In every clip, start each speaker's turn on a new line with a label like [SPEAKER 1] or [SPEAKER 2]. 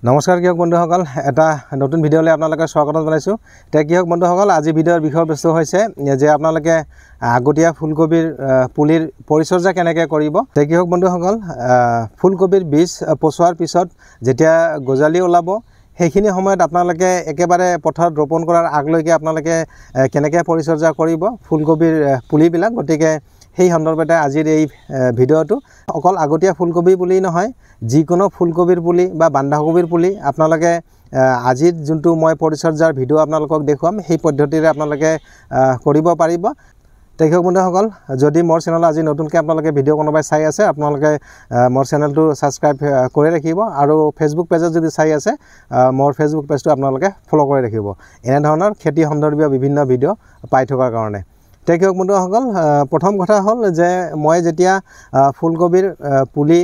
[SPEAKER 1] নমস্কাৰ কৃষক বন্ধুসকল, এটা নতুন ভিডিঅ'লৈ আপোনালোকে স্বাগতম জনাইছোঁ। এতিয়া কৃষক বন্ধুসকল, আজি ভিডিঅ'ৰ বিষয়বস্তু হৈছে যে আপোনালোকে আগতীয়া ফুলকবিৰ পুলিৰ পৰিচৰ্যা কেনেকৈ কৰিব। এতিয়া কৃষক বন্ধুসকল, ফুলকবিৰ বীজ পচোৱাৰ পিছত যেতিয়া গজালি ওলাব সেইখিনি সময়ত আপোনালোকে একেবাৰে পথাৰত ৰোপণ কৰাৰ আগলৈকে আপোনালোকে কেনেকৈ পৰিচৰ্যা কৰিব ফুলকবিৰ পুলিবিলাক। গতিকে সেই সন্দৰ্ভতে আজিৰ এই ভিডিঅ'টো অকল আগতীয়া ফুলকবি পুলি নহয়, যিকোনো ফুলকবিৰ পুলি বা বন্ধাকবিৰ পুলি আপোনালোকে আজিৰ যোনটো মই পৰিচৰ্যাৰ ভিডিঅ' আপোনালোকক দেখুৱাম সেই পদ্ধতিৰে আপোনালোকে কৰিব পাৰিব। কৃষক বন্ধুসকল, যদি মোৰ চেনেল আজি নতুনকৈ আপোনালোকে ভিডিঅ' কোনোবাই চাই আছে, আপোনালোকে মোৰ চেনেলটো ছাবস্ক্ৰাইব কৰি ৰাখিব আৰু ফেচবুক পেজত যদি চাই আছে মোৰ ফেচবুক পেজটো আপোনালোকে ফ'ল' কৰি ৰাখিব, এনেধৰণৰ খেতি সন্দৰ্ভীয় বিভিন্ন ভিডিঅ' পাই থকাৰ কাৰণে। কৃষক বন্ধুসকল, প্ৰথম কথা হ'ল যে মই যেতিয়া ফুলকবিৰ পুলি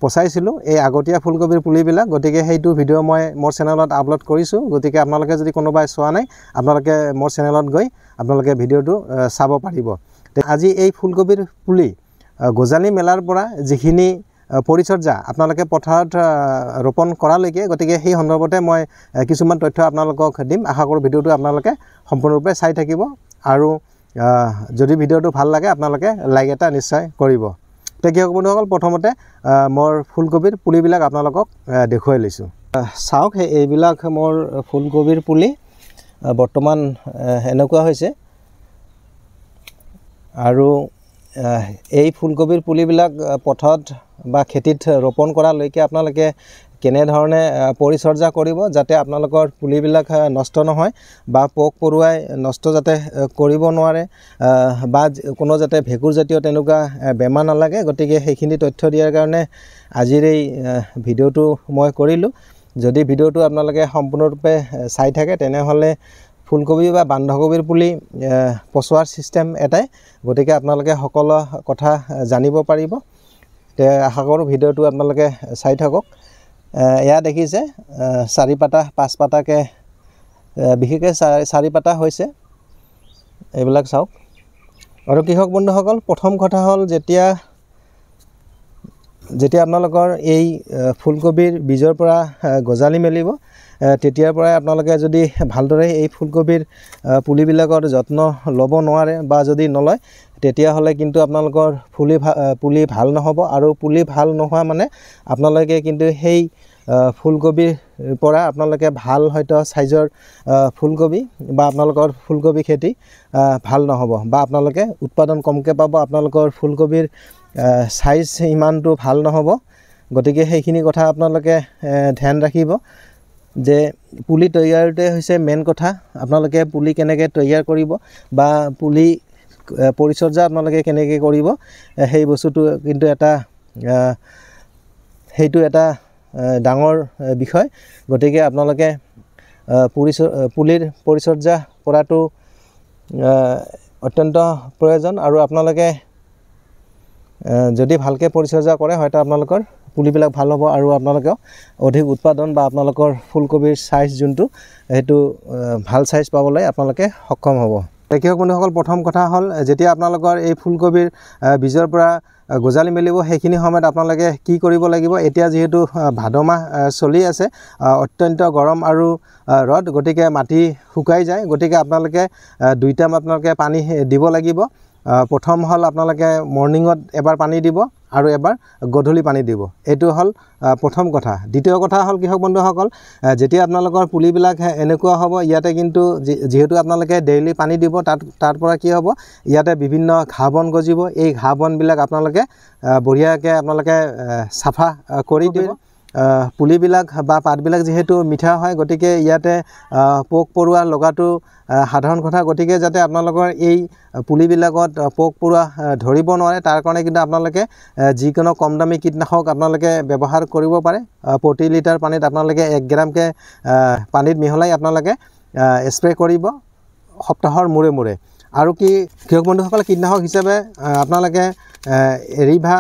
[SPEAKER 1] পচাইছিলোঁ, এই আগতীয়া ফুলকবিৰ পুলিবিলাক, গতিকে সেইটো ভিডিঅ' মই মোৰ চেনেলত আপলোড কৰিছোঁ। গতিকে আপোনালোকে যদি কোনোবাই চোৱা নাই, আপোনালোকে মোৰ চেনেলত গৈ আপোনালোকে ভিডিঅ'টো চাব পাৰিব। আজি এই ফুলকবিৰ পুলি গজালি মেলাৰ পৰা যিখিনি পৰিচৰ্যা আপোনালোকে পথাৰত ৰোপণ কৰালৈকে, গতিকে সেই সন্দৰ্ভতে মই কিছুমান তথ্য আপোনালোকক দিম। আশা কৰোঁ ভিডিঅ'টো আপোনালোকে সম্পূৰ্ণৰূপে চাই থাকিব আৰু যদি ভিডিঅ'টো ভাল লাগে আপোনালোকে লাইক এটা নিশ্চয় কৰিব। কৃষক বন্ধুসকল, প্ৰথমতে মোৰ ফুলকবিৰ পুলিবিলাক আপোনালোকক দেখুৱাই লৈছোঁ। চাওক, এইবিলাক মোৰ ফুলকবিৰ পুলি বৰ্তমান এনেকুৱা হৈছে। আৰু এই ফুলকবিৰ পুলিবিলাক পথাৰত বা খেতিত ৰোপণ কৰালৈকে আপোনালোকে কেনেধৰণে পৰিচৰ্যা কৰিব যাতে আপোনালোকৰ পুলিবিলাক নষ্ট নহয় বা পোক পৰুৱাই নষ্ট যাতে কৰিব নোৱাৰে বা কোনো যাতে ভেঁকুৰ জাতীয় তেনেকুৱা বেমাৰ নালাগে। গতিকে সেইখিনি তথ্য দিয়াৰ কাৰণে আজিৰ এই ভিডিঅ'টো মই কৰিলোঁ। যদি ভিডিঅ'টো আপোনালোকে সম্পূৰ্ণৰূপে চাই থাকে তেনেহ'লে ফুলকবি বা বন্ধাকবিৰ পুলি পচোৱাৰ ছিষ্টেম এটাই, গতিকে আপোনালোকে সকলো কথা জানিব পাৰিব। আশা কৰোঁ ভিডিঅ'টো আপোনালোকে চাই থাকক। এয়া দেখিছে 4 পাতা 5 পাতাকৈ, বিশেষকৈ 4 পাতা হৈছে, এইবিলাক চাওক। আৰু কৃষক বন্ধুসকল, প্ৰথম কথা হ'ল যেতিয়া আপোনালোকৰ এই ফুলকবিৰ বীজৰ পৰা গজালি মেলিব, তেতিয়াৰ পৰাই আপোনালোকে যদি ভালদৰে এই ফুলকবিৰ পুলিবিলাকৰ যত্ন ল'ব নোৱাৰে বা যদি নলয়, তেতিয়াহ'লে কিন্তু আপোনালোকৰ পুলি ভাল নহ'ব। আৰু পুলি ভাল নোহোৱা মানে আপোনালোকে কিন্তু সেই ফুলকবিৰ পৰা আপোনালোকে ভাল হয়তো চাইজৰ ফুলকবি বা আপোনালোকৰ ফুলকবি খেতি ভাল নহ'ব বা আপোনালোকে উৎপাদন কমকৈ পাব, আপোনালোকৰ ফুলকবিৰ চাইজ ইমানটো ভাল নহ'ব। গতিকে সেইখিনি কথা আপোনালোকে ধ্যান ৰাখিব যে পুলি তৈয়াৰতে হৈছে মেইন কথা। আপোনালোকে পুলি কেনেকৈ তৈয়াৰ কৰিব বা পুলি পৰিচৰ্যা আপোনালোকে কেনেকৈ কৰিব, সেই বস্তুটো কিন্তু সেইটো এটা ডাঙৰ বিষয়। গতিকে আপোনালোকে পুলিৰ পৰিচৰ্যা কৰাটো অত্যন্ত প্ৰয়োজন। আৰু আপোনালোকে যদি ভালকৈ পৰিচৰ্যা কৰে হয়তো আপোনালোকৰ পুলিবিলাক ভাল হ'ব আৰু আপোনালোকে অধিক উৎপাদন বা আপোনালোকৰ ফুলকবিৰ চাইজ যোনটো সেইটো ভাল চাইজ পাবলৈ আপোনালোকে সক্ষম হ'ব। কৃষক বন্ধুসকল, প্ৰথম কথা হ'ল যেতিয়া আপোনালোকৰ এই ফুলকবিৰ বীজৰ পৰা গজালি মেলিব সেইখিনি সময়ত আপোনালোকে কি কৰিব লাগিব। এতিয়া যিহেতু ভাদ মাহ চলি আছে, অত্যন্ত গৰম আৰু ৰ'দ, গতিকে মাটি শুকাই যায়। গতিকে আপোনালোকে 2 টাইম আপোনালোকে পানী দিব লাগিব। প্ৰথম হ'ল আপোনালোকে মৰ্ণিঙত এবাৰ পানী দিব আৰু এবাৰ গধূলি পানী দিব। এইটো হ'ল প্ৰথম কথা। দ্বিতীয় কথা হ'ল কৃষক বন্ধুসকল, যেতিয়া আপোনালোকৰ পুলিবিলাক এনেকুৱা হ'ব, ইয়াতে কিন্তু যিহেতু আপোনালোকে ডেইলি পানী দিব, তাৰ পৰা কি হ'ব, ইয়াতে বিভিন্ন ঘাঁহ বন গজিব। এই ঘাঁহ বনবিলাক আপোনালোকে বঢ়িয়াকৈ আপোনালোকে চাফা কৰি দিব। পুলিবিলাক বা পাতবিলাক যিহেতু মিঠা হয়, গতিকে ইয়াতে পোক পৰুৱা লগাটো সাধাৰণ কথা। গতিকে যাতে আপোনালোকৰ এই পুলিবিলাকত পোক পৰুৱা ধৰিব নোৱাৰে তাৰ কাৰণে কিন্তু আপোনালোকে যিকোনো কম দামী কীটনাশক আপোনালোকে ব্যৱহাৰ কৰিব পাৰে। প্ৰতি লিটাৰ পানীত আপোনালোকে 1 গ্ৰামকৈ পানীত মিহলাই আপোনালোকে স্প্ৰে কৰিব সপ্তাহৰ মূৰে মূৰে। আৰু কৃষক বন্ধুসকল, কীটনাশক হিচাপে আপোনালোকে এৰিভা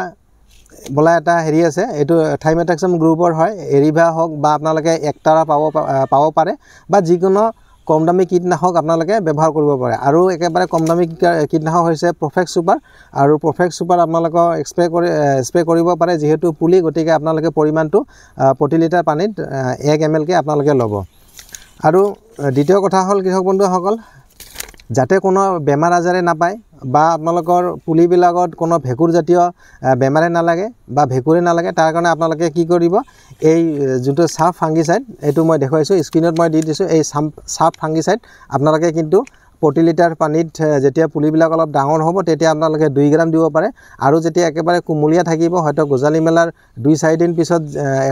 [SPEAKER 1] বোলা এটা হেৰি আছে, এইটো থাইমেথাক্সাম গ্ৰুপৰ হয়। এৰিভা হওক বা আপোনালোকে একতাৰা পাব পাৰে বা যিকোনো কম দামী কীটনাশক আপোনালোকে ব্যৱহাৰ কৰিব পাৰে আৰু একেবাৰে কম দামী কীটনাশক হৈছে প্ৰফেক্ট সুপাৰ আৰু প্ৰফেক্ট সুপাৰ আপোনালোকৰ স্প্ৰে কৰিব পাৰে যেহেতু পুলি গতিকে আপোনালোকে পৰিমাণটো প্ৰতি লিটাৰ পানীত 1 ml কে আপোনালোকে ল'ব আৰু দ্বিতীয় কথা হ'ল কৃষক বন্ধুসকল যাতে কোনো বেমাৰ আজাৰে নাপায় বা আপোনালোকৰ পুলিবিলাকত কোনো ভেঁকুৰ জাতীয় বেমাৰে নালাগে বা ভেঁকুৰে নালাগে তাৰ কাৰণে আপোনালোকে কি কৰিব এই যোনটো সাপ ফাঙ্গিসাইড এইটো মই দেখুৱাইছো স্ক্ৰিনত মই দি দিছো এই সাপ ফাঙ্গিসাইড আপোনালোকে কিন্তু প্ৰতি লিটাৰ পানীত যেতিয়া পুলিবিলাক অলপ ডাঙৰ হ'ব তেতিয়া আপোনালোকে 2 গ্ৰাম দিব পাৰে আৰু যেতিয়া একেবাৰে কুমলীয়া থাকিব হয়তো গজালি মেলাৰ 2-4 দিন পিছত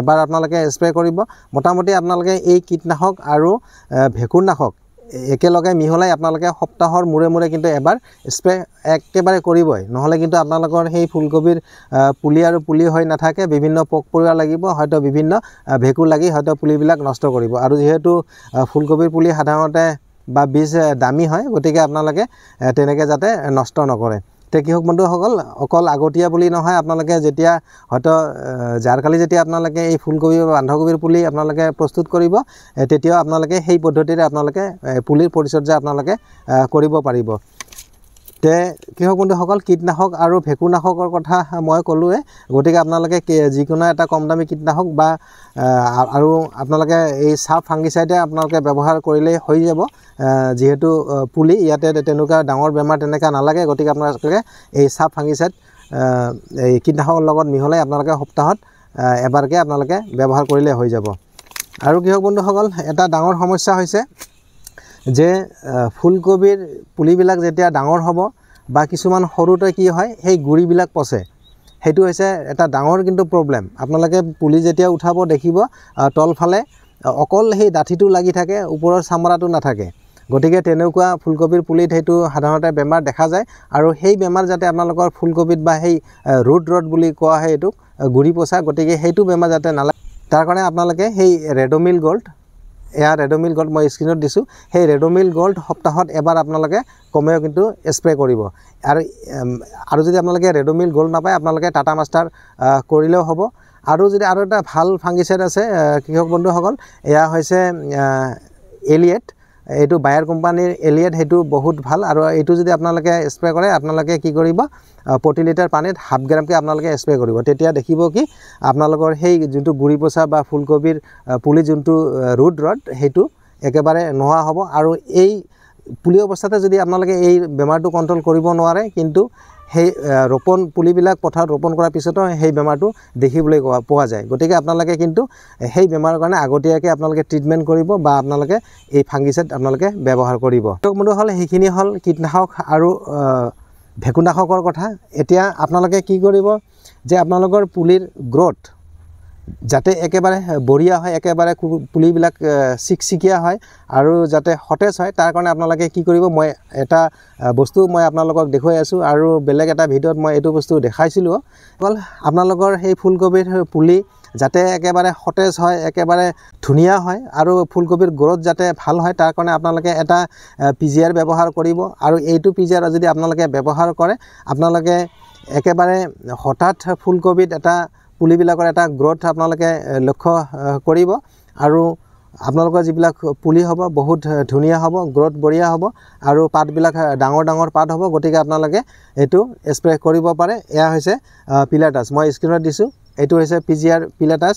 [SPEAKER 1] এবাৰ আপোনালোকে স্প্ৰে কৰিব মোটামুটি আপোনালোকে এই কীটনাশক আৰু ভেঁকুৰনাশক একেলগে মিহলাই আপোনালোকে সপ্তাহৰ মূৰে মূৰে কিন্তু এবাৰ স্প্ৰে একেবাৰে কৰিবই নহলে কিন্তু আপোনালোকৰ সেই ফুলকবিৰ পুলি আৰু পুলি হৈ নাথাকে বিভিন্ন পোক পৰুৱা লাগিব হয়তো বিভিন্ন ভেঁকুৰ লাগি হয়তো পুলিবিলাক নষ্ট কৰিব আৰু যেহেতু ফুলকবিৰ পুলি সাধাৰণতে বা বীজ দামী হয় গতিকে আপোনালোকে তেনেকে যাতে নষ্ট নকৰে তে কৃষক বন্ধুসকল অকল আগতীয়া বুলি নহয় আপোনালোকে যেতিয়া হয়তো জাৰকালি যেতিয়া আপোনালোকে এই ফুলকবি বা বন্ধাকবিৰ পুলি আপোনালোকে প্ৰস্তুত কৰিব তেতিয়াও আপোনালোকে সেই পদ্ধতিৰে আপোনালোকে পুলিৰ পৰিচৰ্যা আপোনালোকে কৰিব পাৰিব তে কৃষক বন্ধুসকল কীটনাশক আৰু ভেঁকুৰনাশকৰ কথা মই ক'লোৱে গতিকে আপোনালোকে যিকোনো এটা কম দামী কীটনাশক বা আৰু আপোনালোকে এই সাপ ফাঙ্গিসাইডে আপোনালোকে ব্যৱহাৰ কৰিলে হৈ যাব যেহেতু পুলি ইয়াতে তেনেকুৱা ডাঙৰ বেমাৰ তেনেকা নালাগে গতিকে আপোনালোকে এই সাপ ফাঙ্গিসাইড এই কীটনাশকৰ লগত মিহলাই আপোনালোকে সপ্তাহত এবাৰকে আপোনালোকে ব্যৱহাৰ কৰিলে হৈ যাব আৰু কৃষক বন্ধুসকল এটা ডাঙৰ সমস্যা হৈছে যে ফুলকবিৰ পুলিবিলাক যেতিয়া ডাঙৰ হ'ব বা কিছুমান সৰুতে কি হয় সেই গুৰিবিলাক পচে হেতু হৈছে এটা ডাঙৰ কিন্তু প্ৰবলেম আপোনালোকে পুলি যেতিয়া উঠাব দেখিব তলফালে অকল সেই ডাঠিটো লাগি থাকে ওপৰৰ চামৰাটো নাথাকে গতিকে তেনেকুৱা ফুলকবিৰ পুলিত হেতু সাধাৰণতে বেমাৰ দেখা যায় আৰু সেই বেমাৰ যাতে আপোনালোকৰ ফুলকবিত বা সেই ৰুট ৰট বুলি কোৱা হয় এটো গুৰি পচা গতিকে হেতু বেমাৰ যাতে নালাগে তাৰ কাৰণে আপোনালোকে সেই ৰেডোমিল গোল্ড ৰেডোমিল গোল্ড মই স্ক্ৰিনত দিছো সেই ৰেডোমিল গোল্ড সপ্তাহত এবাৰ আপোনালোকে কমেও কিন্তু স্প্ৰে কৰিব আৰু যদি আপোনালোকে ৰেডোমিল গোল্ড নাপায় আপোনালোকে টাটা মাষ্টাৰ কৰিলেও হ'ব আৰু যদি আৰু এটা ভাল ফাঙ্গিসাইড আছে কৃষক বন্ধুসকল এয়া হৈছে এলিয়েট এইটো বায়াৰ কোম্পানীৰ এলিয়েট হেতু বহুত ভাল আৰু এইটো যদি আপোনালোকে স্প্ৰে কৰে আপোনালোকে কি কৰিব প্ৰতি লিটাৰ পানীত 0.5 গ্ৰাম কে আপোনালোকে স্প্ৰে কৰিব তেতিয়া দেখিব কি আপোনালোকৰ সেই যোনটো গুৰি পচা বা ফুলকবিৰ পুলি যোনটো ৰুট ৰট হেতু একেবাৰে নোহোৱা হ'ব আৰু এই পুলি অৱস্থাতে যদি আপোনালোকে এই বেমাৰটো কন্ট্ৰোল কৰিব নোৱাৰে কিন্তু সেই ৰোপণ পুলিবিলাক পথাৰত ৰোপণ কৰাৰ পিছতো সেই বেমাৰটো দেখিবলৈ পোৱা যায় গতিকে আপোনালোকে কিন্তু সেই বেমাৰৰ কাৰণে আগতীয়াকৈ আপোনালোকে ট্ৰিটমেন্ট কৰিব বা আপোনালোকে এই ফাঙ্গিসাইড আপোনালোকে ব্যৱহাৰ কৰিব তো বন্ধু হল সেইখিনি হল কীটনাশক আৰু ভেঁকুৰনাশকৰ কথা এতিয়া আপোনালোকে কি কৰিব যে আপোনালোকৰ পুলিৰ গ্ৰোথ যাতে একেবাৰে বঢ়িয়া হয় একেবাৰে পুলিবিলাক চিকচিকিয়া হয় আৰু যাতে সতেজ হয় তাৰ কাৰণে আপোনালোকে কি কৰিব মই এটা বস্তু মই আপোনালোকক দেখুৱাই আছো আৰু বেলেগ এটা ভিডিঅত মই এটো বস্তু দেখাইছিলো অকল আপোনালোকৰ সেই ফুলকবিৰ পুলি যাতে একেবাৰে সতেজ হয় একেবাৰে ধুনিয়া হয় আৰু ফুলকবিৰ গ্ৰোথ যাতে ভাল হয় তাৰ কাৰণে আপোনালোকে এটা পিজিআৰ ব্যৱহাৰ কৰিব আৰু এইটো পিজিআৰ যদি আপোনালোকে ব্যৱহাৰ কৰে আপোনালোকে একেবাৰে হঠাৎ ফুলকবিত এটা পুলিবিলাকৰ এটা গ্ৰোথ আপোনালোকে লক্ষ্য কৰিব আৰু আপোনালোকৰ যিবিলাক পুলি হ'ব বহুত ধুনিয়া হ'ব গ্ৰোথ বঢ়িয়া হ'ব আৰু পাতবিলাক ডাঙৰ ডাঙৰ পাত হ'ব গতিকে আপোনালোকে এটো স্প্ৰে কৰিব পাৰে এয়া হৈছে পিলাটাছ মই স্ক্ৰিনত দিছো এটো হৈছে পিজিআৰ পিলাটাছ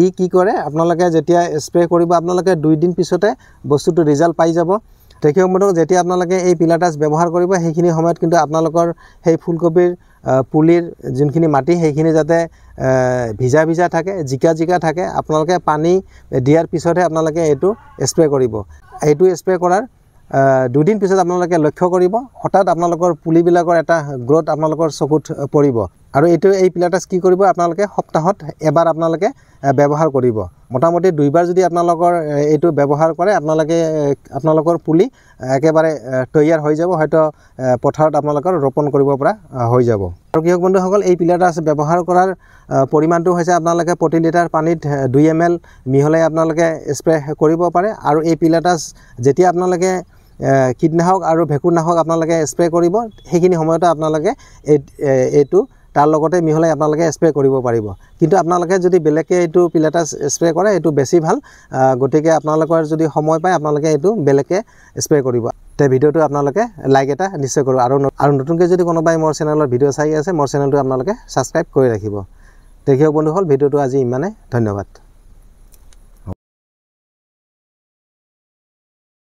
[SPEAKER 1] ই কি কৰে আপোনালোকে যেতিয়া স্প্ৰে কৰিব আপোনালোকে 2 দিন পিছতে বস্তুটো ৰিজাল্ট পাই যাব তেকিও মনক যেতিয়া আপোনালোকে এই পিলাটাছ ব্যৱহাৰ কৰিব সেইখিনি সময়ত কিন্তু আপোনালোকৰ সেই ফুলকবিৰ পুলিৰ যোনখিনি মাটি সেইখিনি যাতে ভিজা ভিজা থাকে জিকা থাকে আপোনালোকে পানী দিয়াৰ পিছতহে আপোনালোকে এটো স্প্ৰে কৰিব এটো স্প্ৰে কৰাৰ 2 দিন পিছত আপোনালোকে লক্ষ্য কৰিব হঠাৎ আপোনালোকৰ পুলিবিলাকৰ এটা গ্ৰোথ আপোনালোকৰ চকুত পৰিব আৰু এটো এই পিলাটাছ কি কৰিব আপোনালোকে সপ্তাহত এবাৰ আপোনালোকে ব্যৱহাৰ কৰিব মোটামুটি 2 বাৰ যদি আপোনালোকৰ এটো ব্যৱহাৰ কৰে আপোনালোকৰ পুলি একেবাৰে তৈয়াৰ হৈ যাব হয়তো পথাৰত আপোনালোকৰ ৰোপণ কৰিব পৰা হৈ যাব আৰু কৃষক বন্ধুসকল এই পিলাটাছ ব্যৱহাৰ কৰাৰ পৰিমাণটো হৈছে আপোনালোকে প্ৰতি লিটাৰ পানীত 2 ml মিহলাই আপোনালোকে স্প্ৰে কৰিব পাৰে আৰু এই পিলাটাছ যেতিয়া আপোনালোকে কীটনাশক আৰু ভেঁকুৰনাশক আপোনালোকে স্প্ৰে কৰিব সেইখিনি সময়তে আপোনালোকে এটো তাৰ লগতে মিহলাই আপোনালোকে স্প্ৰে কৰিব পাৰিব কিন্তু আপোনালোকে যদি বেলেগকৈ এইটো পিলেটাছ স্প্ৰে কৰে এইটো বেছি ভাল গতিকে আপোনালোকৰ যদি সময় পায় আপোনালোকে এইটো বেলেগকৈ স্প্ৰে কৰিব তে ভিডিঅ'টো আপোনালোকে লাইক এটা নিশ্চয় কৰিব আৰু নতুনকৈ যদি কোনোবাই মোৰ চেনেলৰ ভিডিঅ' চাই আছে মোৰ চেনেলটো আপোনালোকে ছাবস্ক্ৰাইব কৰি ৰাখিব তে কি হওক বন্ধুসকল ভিডিঅ'টো আজি ইমানে ধন্যবাদ